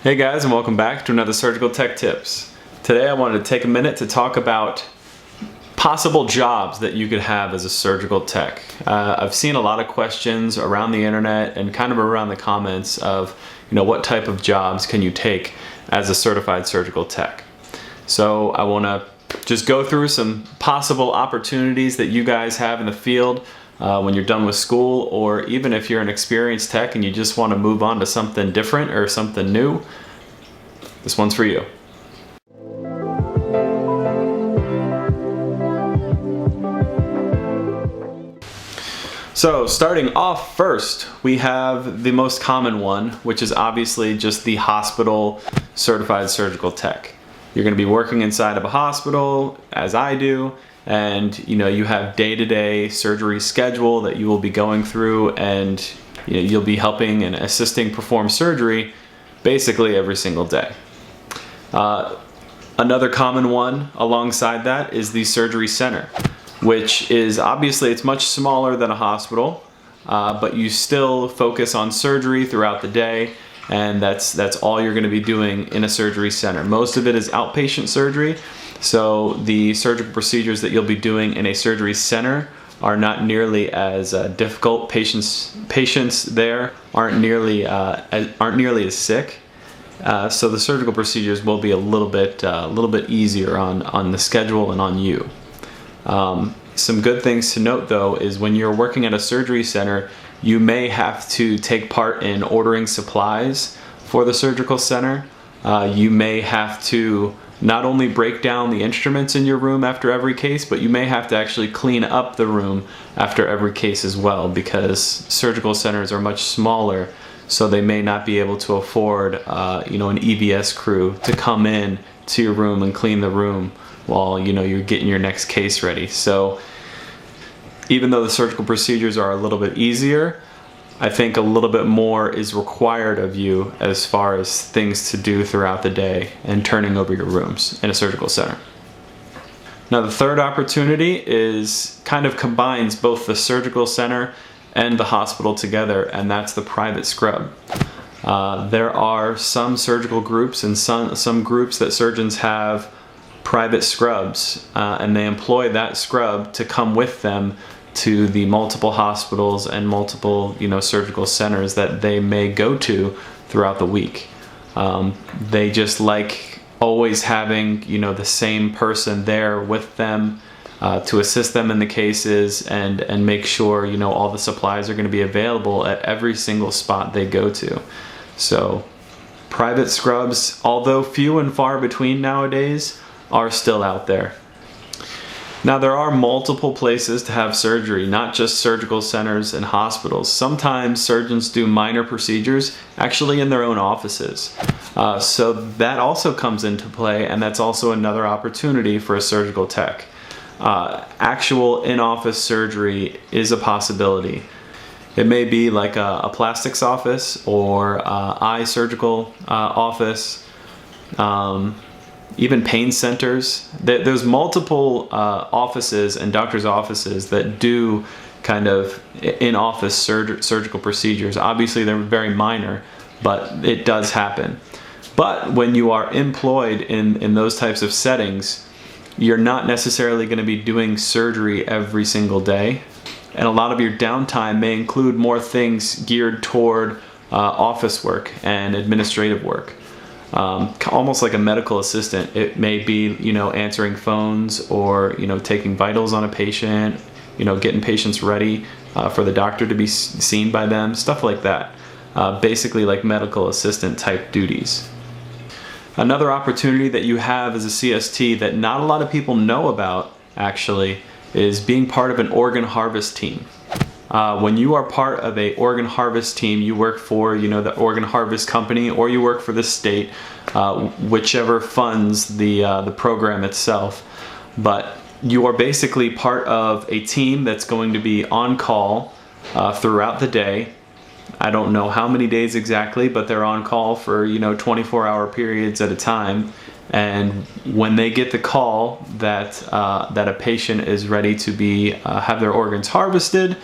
Hey guys, and welcome back to another Surgical Tech Tips. Today I wanted to take a minute to talk about possible jobs that you could have as a surgical tech. I've seen a lot of questions around the internet and kind of around the comments of, what type of jobs can you take as a certified surgical tech. So I want to just go through some possible opportunities that you guys have in the field when you're done with school, or even if you're an experienced tech and you just want to move on to something different or something new. This one's for you. So starting off first, we have the most common one, which is obviously just the hospital certified surgical tech. You're going to be working inside of a hospital, as I do, and you have day-to-day surgery schedule that you will be going through, and you'll be helping and assisting perform surgery basically every single day. Another common one alongside that is the surgery center, which is obviously it's much smaller than a hospital, but you still focus on surgery throughout the day, and that's all you're going to be doing in a surgery center. Most of it is outpatient surgery, so the surgical procedures that you'll be doing in a surgery center are not nearly as difficult. Patients there aren't nearly as sick, so the surgical procedures will be a little bit easier on the schedule and on you. Some good things to note though is when you're working at a surgery center, you may have to take part in ordering supplies for the surgical center. You may have to not only break down the instruments in your room after every case, but you may have to actually clean up the room after every case as well, because surgical centers are much smaller, so they may not be able to afford an EVS crew to come in to your room and clean the room while you're getting your next case ready. So even though the surgical procedures are a little bit easier, I think a little bit more is required of you as far as things to do throughout the day and turning over your rooms in a surgical center. Now the third opportunity kind of combines both the surgical center and the hospital together, and that's the private scrub. There are some surgical groups and some groups that surgeons have private scrubs, and they employ that scrub to come with them to the multiple hospitals and multiple surgical centers that they may go to throughout the week. They just like always having the same person there with them to assist them in the cases and make sure all the supplies are going to be available at every single spot they go to. So private scrubs, although few and far between nowadays, are still out there. Now there are multiple places to have surgery, not just surgical centers and hospitals. Sometimes surgeons do minor procedures actually in their own offices. So that also comes into play, and that's also another opportunity for a surgical tech. Actual in-office surgery is a possibility. It may be like a plastics office or eye surgical office, even pain centers. There's multiple offices and doctors' offices that do kind of in-office surgical procedures. Obviously they're very minor, but it does happen. But when you are employed in those types of settings, you're not necessarily going to be doing surgery every single day. And a lot of your downtime may include more things geared toward office work and administrative work. Almost like a medical assistant. It may be, answering phones or, taking vitals on a patient, getting patients ready for the doctor to be seen by them, stuff like that. Basically like medical assistant type duties. Another opportunity that you have as a CST that not a lot of people know about actually is being part of an organ harvest team. When you are part of a organ harvest team, you work for the organ harvest company, or you work for the state, whichever funds the program itself. But you are basically part of a team that's going to be on call throughout the day. I don't know how many days exactly, but they're on call for 24-hour periods at a time, And when they get the call that that a patient is ready to be have their organs harvested,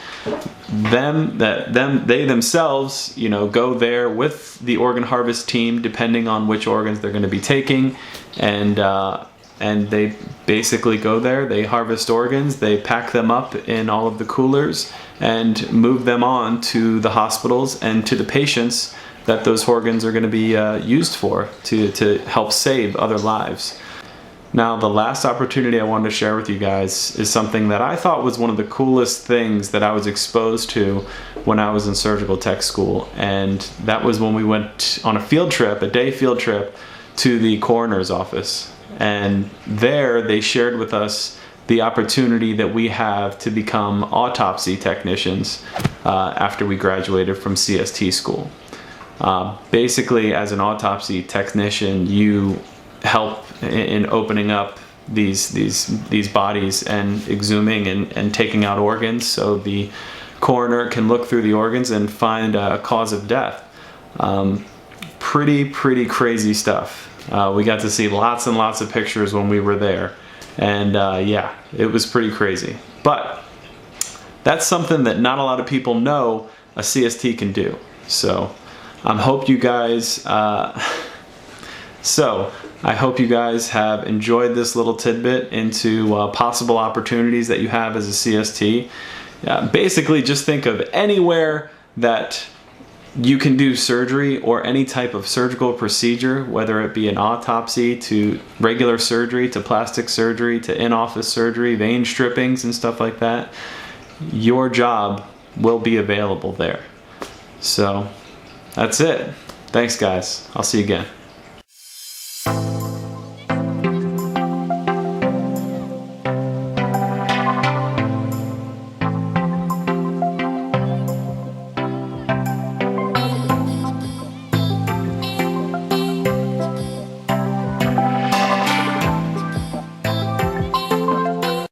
they themselves, you know, go there with the organ harvest team, depending on which organs they're going to be taking, and they basically go there. They harvest organs, they pack them up in all of the coolers, and move them on to the hospitals and to the patients that those organs are going to be used for to help save other lives. Now, the last opportunity I wanted to share with you guys is something that I thought was one of the coolest things that I was exposed to when I was in surgical tech school, and that was when we went on a field trip, a day field trip, to the coroner's office. And there they shared with us the opportunity that we have to become autopsy technicians after we graduated from CST school. Basically, as an autopsy technician, you help in opening up these bodies and exhuming and taking out organs, so the coroner can look through the organs and find a cause of death. Pretty crazy stuff. We got to see lots and lots of pictures when we were there, and yeah, it was pretty crazy. But that's something that not a lot of people know a CST can do. So I hope you guys have enjoyed this little tidbit into possible opportunities that you have as a CST. Basically, just think of anywhere that you can do surgery or any type of surgical procedure, whether it be an autopsy to regular surgery to plastic surgery to in-office surgery, vein strippings and stuff like that. Your job will be available there. So that's it. Thanks, guys. I'll see you again.